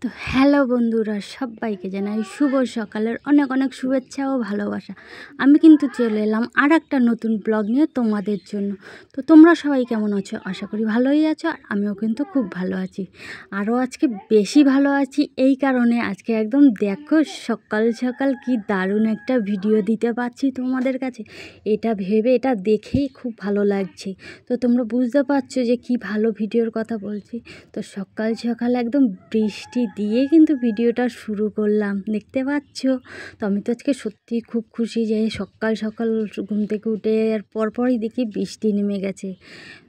তো হ্যালো বন্ধুরা, সবাইকে জানাই শুভ সকালের অনেক অনেক শুভেচ্ছা ও ভালোবাসা। আমি কিন্তু চলে এলাম আর একটা নতুন ব্লগ নিয়ে তোমাদের জন্য। তো তোমরা সবাই কেমন আছো? আশা করি ভালোই আছো, আর আমিও কিন্তু খুব ভালো আছি। আরও আজকে বেশি ভালো আছি এই কারণে, আজকে একদম দেখো সকাল সকাল কি দারুণ একটা ভিডিও দিতে পারছি তোমাদের কাছে। এটা ভেবে, এটা দেখেই খুব ভালো লাগছে। তো তোমরা বুঝতে পারছো যে কি ভালো ভিডিওর কথা বলছি। তো সকাল সকাল একদম বৃষ্টি দিয়ে কিন্তু ভিডিওটা শুরু করলাম, দেখতে পাচ্ছ। তো আমি তো আজকে সত্যিই খুব খুশি যে সকাল সকাল ঘুম থেকে উঠে আর পরপরই দেখি বৃষ্টি নেমে গেছে।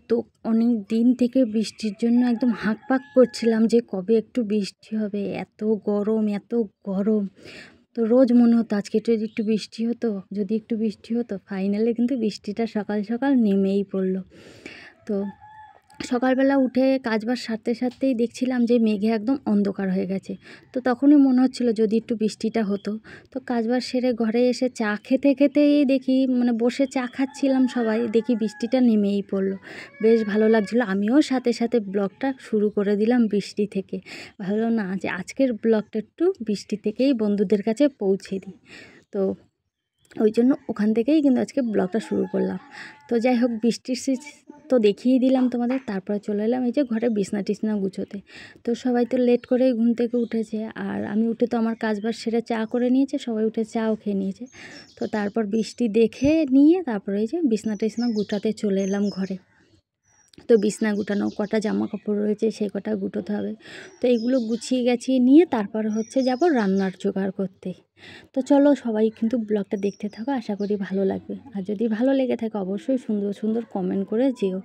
তো অনেক দিন থেকে বৃষ্টির জন্য একদম হাঁকপাক করছিলাম যে কবে একটু বৃষ্টি হবে, এত গরম এত গরম। তো রোজ মনে হতো আজকে যদি একটু বৃষ্টি হতো, যদি একটু বৃষ্টি হতো। ফাইনালি কিন্তু বৃষ্টিটা সকাল সকাল নেমেই পড়লো। তো সকালবেলা উঠে কাজবাজ সারতে সারতেই দেখছিলাম যে মেঘে একদম অন্ধকার হয়ে গেছে। তো তখনই মনে হচ্ছিল যদি একটু বৃষ্টিটা হতো। তো কাজবাজ সেরে ঘরে এসে চা খেতে খেতেই দেখি, বসে চা খাচ্ছিলাম সবাই, দেখি বৃষ্টিটা নেমেই পড়লো। বেশ ভালো লাগছিলো। আমিও সাথে সাথে ব্লগটা শুরু করে দিলাম বৃষ্টি থেকে। ভাবলাম না যে আজকের ব্লগটা একটু বৃষ্টি থেকেই বন্ধুদের কাছে পৌঁছে দিই। তো ওই জন্য ওখান থেকেই কিন্তু আজকে ব্লগটা শুরু করলাম। তো যাই হোক, বৃষ্টির তো দেখিয়ে দিলাম তোমাদের। তারপরে চলে এলাম এই যে ঘরে বিছনা টিছনা গুছোতে। তো সবাই তো লেট করেই ঘুম থেকে উঠেছে, আর আমি উঠে তো আমার কাজবাজ সেরে চা করে নিয়েছে, সবাই উঠে চাও খেয়ে নিয়েছে। তো তারপর বৃষ্টি দেখে নিয়ে তারপরে এই যে বিছনা টিছনা গুটাতে চলে এলাম ঘরে। তো বিছনা গুটানো, কটা জামা কাপড় রয়েছে সেই কটা গুটোতে হবে। তো এইগুলো গুছিয়ে গাছিয়ে নিয়ে তারপরে যাব রান্নার জোগাড় করতে। তো চলো সবাই কিন্তু ব্লগটা দেখতে থাকো, আশা করি ভালো লাগবে। আর যদি ভালো লেগে থাকে অবশ্যই সুন্দর সুন্দর কমেন্ট করে যেও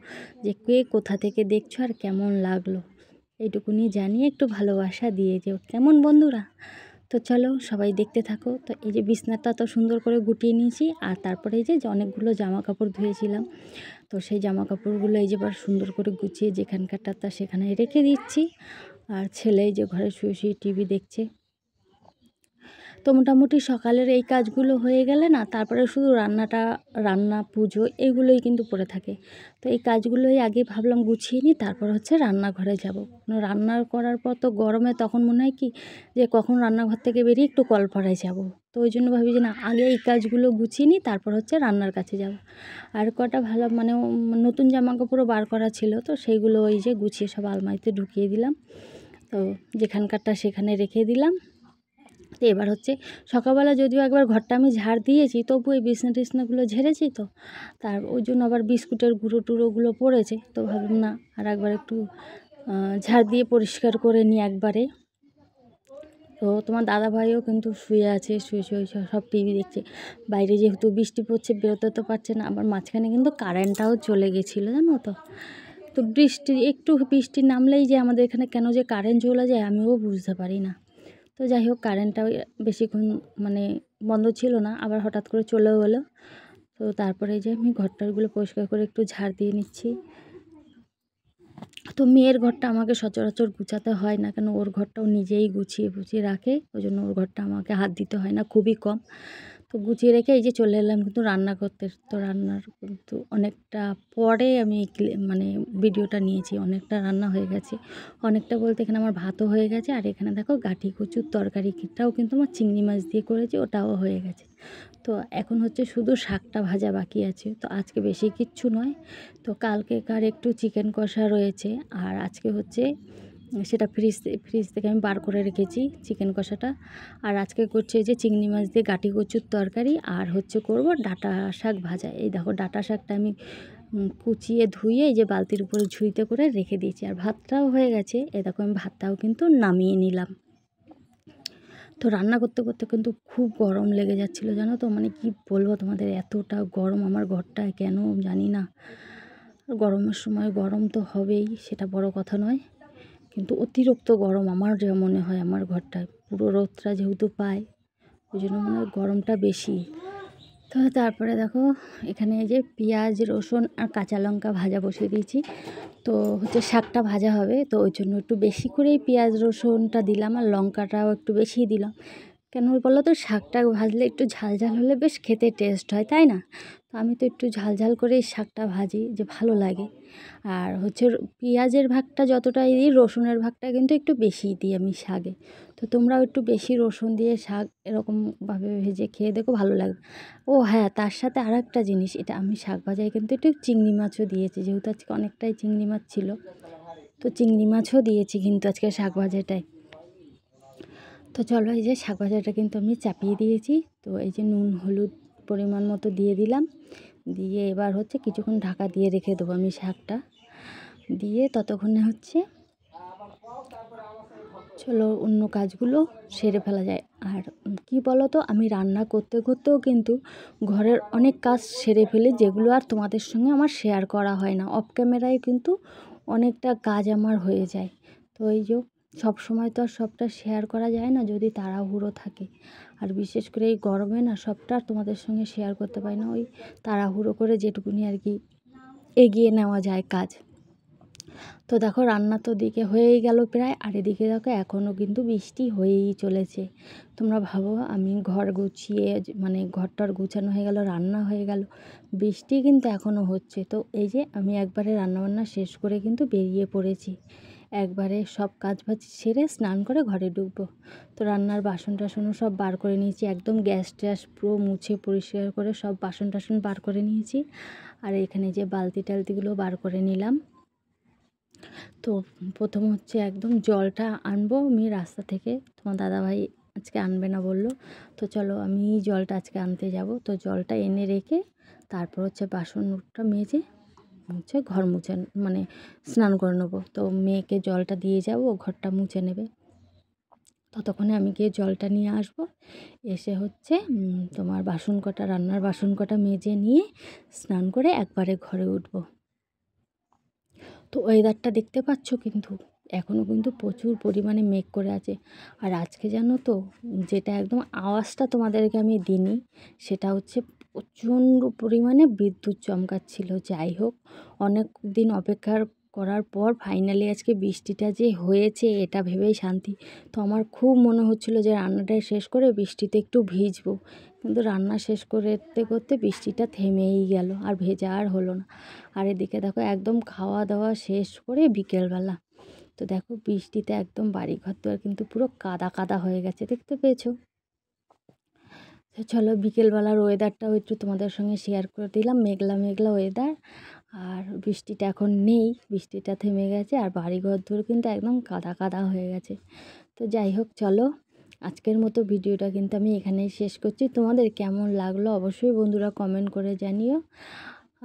যে কে কোথা থেকে দেখছো আর কেমন লাগলো, এইটুকুনি জানিয়ে একটু ভালোবাসা দিয়ে যেও, কেমন বন্ধুরা? তো চলো সবাই দেখতে থাকো। তো এই যে বিছনাটা তো সুন্দর করে গুটিয়ে নিয়েছি, আর তারপরে এই যে অনেকগুলো জামা কাপড় ধুয়েছিলাম। তো সেই জামা কাপড়গুলো এই যে এবার সুন্দর করে গুছিয়ে যেখানকারটা সেখানে রেখে দিচ্ছি। আর ছেলে এই যে ঘরে শুয়ে শুয়ে টিভি দেখছে। তো মোটামুটি সকালের এই কাজগুলো হয়ে গেলে না, তারপরে শুধু রান্না পুজো এগুলোই কিন্তু পড়ে থাকে। তো এই কাজগুলোই আগে ভাবলাম গুছিয়ে নিই, তারপর রান্নাঘরে যাব। রান্না করার পর তো গরমে তখন মনে হয় কি যে কখন রান্নাঘর থেকে বেরিয়ে একটু কলপাড়ায় যাব। তো ওই জন্য ভাবি যে না, আগে এই কাজগুলো গুছিয়ে নিই, তারপর রান্নার কাছে যাব। আর কটা ভালো নতুন জামা কাপড়ও বার করা ছিল, তো সেইগুলো ওই যে গুছিয়ে সব আলমারিতে ঢুকিয়ে দিলাম। তো যেখানকারটা সেখানে রেখে দিলাম। তো এবার সকালবেলা যদিও একবার ঘরটা আমি ঝাড় দিয়েছি, তবু এই বিছনা টিছনাগুলো ঝেড়েছি। তো তার ওই জন্য আবার বিস্কুটের গুঁড়ো টুড়োগুলো পড়েছে। তো ভাবলাম না আর একবার একটু ঝাড় দিয়ে পরিষ্কার করে নিই একবারে। তো তোমার দাদাভাইও কিন্তু শুয়ে আছে, শুয়ে শুয়ে সব টিভি দেখছে। বাইরে যেহেতু বৃষ্টি পড়ছে বেরোতে তো পারছে না, আবার মাঝখানে কিন্তু কারেন্টটাও চলে গেছিলো, জানো তো। তো একটু বৃষ্টি নামলেই যে আমাদের এখানে কেন যে কারেন্ট চলে যায় আমিও বুঝতে পারি না। তো যাই হোক, কারেন্টটাও বেশিক্ষণ বন্ধ ছিল না, আবার হঠাৎ করে চলেও গেলো। তো তারপরে যে আমি ঘরটারগুলো পরিষ্কার করে একটু ঝাড় দিয়ে নিচ্ছি। তো মেয়ের ঘরটা আমাকে সচরাচর গুছাতে হয় না, কেন ওর ঘরটাও নিজেই গুছিয়ে রাখে, ওই জন্য ওর ঘরটা আমাকে হাত দিতে হয় না, খুবই কম। তো গুছিয়ে রেখে এই যে চলে এলাম কিন্তু রান্না করতে। তো রান্নার কিন্তু অনেকটা পরে আমি ভিডিওটা নিয়েছি, অনেকটা রান্না হয়ে গেছে। অনেকটা বলতে এখানে আমার ভাতও হয়ে গেছে, আর এখানে দেখো গাঁঠি কচুর তরকারিটাও কিন্তু আমার চিংড়ি মাছ দিয়ে করেছি, ওটাও হয়ে গেছে। তো এখন শুধু শাকটা ভাজা বাকি আছে। তো আজকে বেশি কিচ্ছু নয়। তো কালকেকার একটু চিকেন কষা রয়েছে, আর আজকে সেটা ফ্রিজ থেকে আমি বার করে রেখেছি চিকেন কষাটা। আর আজকে করছে এই যে চিংড়ি মাছ দিয়ে গাঁটি কচুর তরকারি, আর করব ডাঁটা শাক ভাজা। এই দেখো ডাঁটা শাকটা আমি কুচিয়ে ধুয়ে এই যে বালতির উপরে ঝুড়িতে করে রেখে দিয়েছি, আর ভাতটাও হয়ে গেছে। এই দেখো আমি ভাতটাও কিন্তু নামিয়ে নিলাম। তো রান্না করতে করতে কিন্তু খুব গরম লেগে যাচ্ছিলো, জানো তো। কি বলবো তোমাদের, এতটা গরম আমার ঘরটায়, কেন জানি না। গরমের সময় গরম তো হবেই, সেটা বড় কথা নয়, কিন্তু অতিরিক্ত গরম আমার যা মনে হয় আমার ঘরটায়। পুরো রোদটা যেহেতু পায়, ওই জন্য মনে হয় গরমটা বেশি। তো তারপরে দেখো এখানে এই যে পেঁয়াজ রসুন আর কাঁচা লঙ্কা ভাজা বসিয়ে দিয়েছি। তো শাকটা ভাজা হবে, তো ওই জন্য একটু বেশি করেই পেঁয়াজ রসুনটা দিলাম, আর লঙ্কাটাও একটু বেশিই দিলাম। কেন বলো তো, শাকটা ভাজলে একটু ঝাল ঝাল হলে বেশ খেতে টেস্ট হয়, তাই না? তো আমি তো একটু ঝাল ঝাল করেই শাকটা ভাজি, যে ভালো লাগে। আর হচ্ছে পেঁয়াজের ভাগটা যতটাই দিই, রসুনের ভাগটা কিন্তু একটু বেশিই দিই আমি শাকে। তো তোমরাও একটু বেশি রসুন দিয়ে শাক এরকমভাবে ভেজে খেয়ে দেখো, ভালো লাগবে। ও হ্যাঁ, তার সাথে আর একটা জিনিস, এটা আমি শাক ভাজায় কিন্তু একটু চিংড়ি মাছও দিয়েছি, যেহেতু আজকে অনেকটাই চিংড়ি মাছ ছিল। তো চিংড়ি মাছও দিয়েছি কিন্তু আজকে শাক ভাজাটায়। তো চলো, এই যে শাক ভাজাটা কিন্তু আমি চাপিয়ে দিয়েছি। তো এই যে নুন হলুদ পরিমাণ মতো দিয়ে দিলাম, দিয়ে এবার হচ্ছে কিছুক্ষণ ঢাকা দিয়ে রেখে দেবো আমি শাকটা দিয়ে। ততক্ষণে হচ্ছে চলো অন্য কাজগুলো সেরে ফেলা যায়। আর কি বলো তো, আমি রান্না করতে করতেও কিন্তু ঘরের অনেক কাজ সেরে ফেলি, যেগুলো আর তোমাদের সঙ্গে আমার শেয়ার করা হয় না। অফ ক্যামেরায় কিন্তু অনেকটা কাজ আমার হয়ে যায়। তো এই যে সব সময় তো আর সবটা শেয়ার করা যায় না, যদি তাড়াহুড়ো থাকে। আর বিশেষ করে এই গরমে না সবটা আর তোমাদের সঙ্গে শেয়ার করতে পারি না, ওই তাড়াহুড়ো করে যেটুকুনি আর কি এগিয়ে নেওয়া যায় কাজ। তো দেখো, রান্না তো দিকে হয়েই গেল প্রায়, আর এদিকে দেখো এখনও কিন্তু বৃষ্টি হয়েই চলেছে। তোমরা ভাবো, আমি ঘর গুছিয়ে মানে ঘরটার গুছানো হয়ে গেল, রান্না হয়ে গেল, বৃষ্টি কিন্তু এখনও হচ্ছে। তো এই যে আমি একবারে রান্নাবান্না শেষ করে কিন্তু বেরিয়ে পড়েছি, একবারে সব কাজ বাজ সেরে স্নান করে ঘরে ঢুকবো। তো রান্নার বাসন টাসনও সব বার করে নিয়েছি, একদম গ্যাস ট্যাস পুরো মুছে পরিষ্কার করে সব বাসন টাসন বার করে নিয়েছি। আর এখানে যে বালতি টালতিগুলো বার করে নিলাম। তো প্রথম হচ্ছে একদম জলটা আনবো আমি রাস্তা থেকে, তোমার দাদাভাই আজকে আনবে না বললো। তো চলো আমি জলটা আজকে আনতে যাব। তো জলটা এনে রেখে তারপর হচ্ছে বাসনটা মেজে হচ্ছে ঘর মুছে মানে স্নান করে নেবো। তো মেয়েকে জলটা দিয়ে যাব, ঘরটা মুছে নেবে। ততক্ষণে আমি গিয়ে জলটা নিয়ে আসবো, এসে হচ্ছে তোমার বাসন কটা, রান্নার বাসন কটা মেজে নিয়ে স্নান করে একবারে ঘরে উঠবো। তো ওয়েদারটা দেখতে পাচ্ছ, কিন্তু এখনও কিন্তু প্রচুর পরিমাণে মেঘ করে আছে। আর আজকে জানো তো, যেটা একদম আওয়াজটা তোমাদেরকে আমি দিইনি, সেটা হচ্ছে প্রচণ্ড পরিমাণে বিদ্যুৎ চমকাচ্ছিল। যাই হোক, অনেক দিন অপেক্ষার করার পর ফাইনালি আজকে বৃষ্টিটা যে হয়েছে, এটা ভেবেই শান্তি। তো আমার খুব মনে হচ্ছিলো যে রান্নাটা শেষ করে বৃষ্টিতে একটু ভিজবো, কিন্তু রান্না শেষ করতে করতে বৃষ্টিটা থেমেই গেল, আর ভেজা আর হলো না। আর এদিকে দেখো একদম খাওয়া দাওয়া শেষ করে বিকেলবেলা, তো দেখো বৃষ্টিতে একদম বাড়িঘর দুয়ার কিন্তু পুরো কাদা কাদা হয়ে গেছে, দেখতে পেয়েছো? তো চলো বিকেলবেলার ওয়েদারটাও একটু তোমাদের সঙ্গে শেয়ার করে দিলাম, মেঘলা মেঘলা ওয়েদার। আর বৃষ্টিটা এখন নেই, বৃষ্টিটা থেমে গেছে, আর বাড়িঘর দুয়ার কিন্তু একদম কাদা কাদা হয়ে গেছে। তো যাই হোক, চলো আজকের মতো ভিডিওটা কিন্তু আমি এখানেই শেষ করছি। তোমাদের কেমন লাগলো অবশ্যই বন্ধুরা কমেন্ট করে জানিও।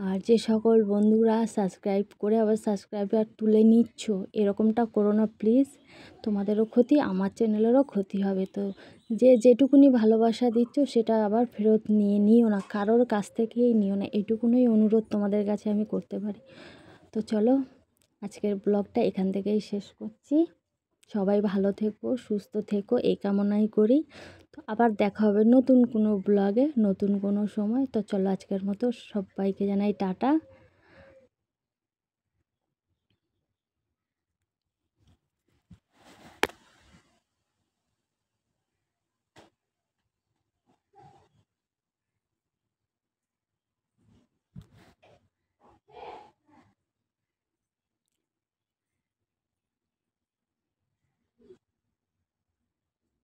আর যে সকল বন্ধুরা সাবস্ক্রাইব করে আবার সাবস্ক্রাইবার তুলে নিচ্ছ, এরকমটা করো না প্লিজ। তোমাদেরও ক্ষতি, আমার চ্যানেলেরও ক্ষতি হবে। তো যে যেটুকুনি ভালোবাসা দিচ্ছ সেটা আবার ফেরত নিও না, কারোর কাছ থেকেই নিও না, এইটুকুনই অনুরোধ তোমাদের কাছে আমি করতে পারি। তো চলো আজকের ব্লগটা এখান থেকেই শেষ করছি। সবাই ভালো থেকো, সুস্থ থেকো, এই কামনাই করি। তো আবার দেখা হবে নতুন কোনো ব্লগে, নতুন কোনো সময়। তো চলো আজকের মতো সবাইকে জানাই টাটা।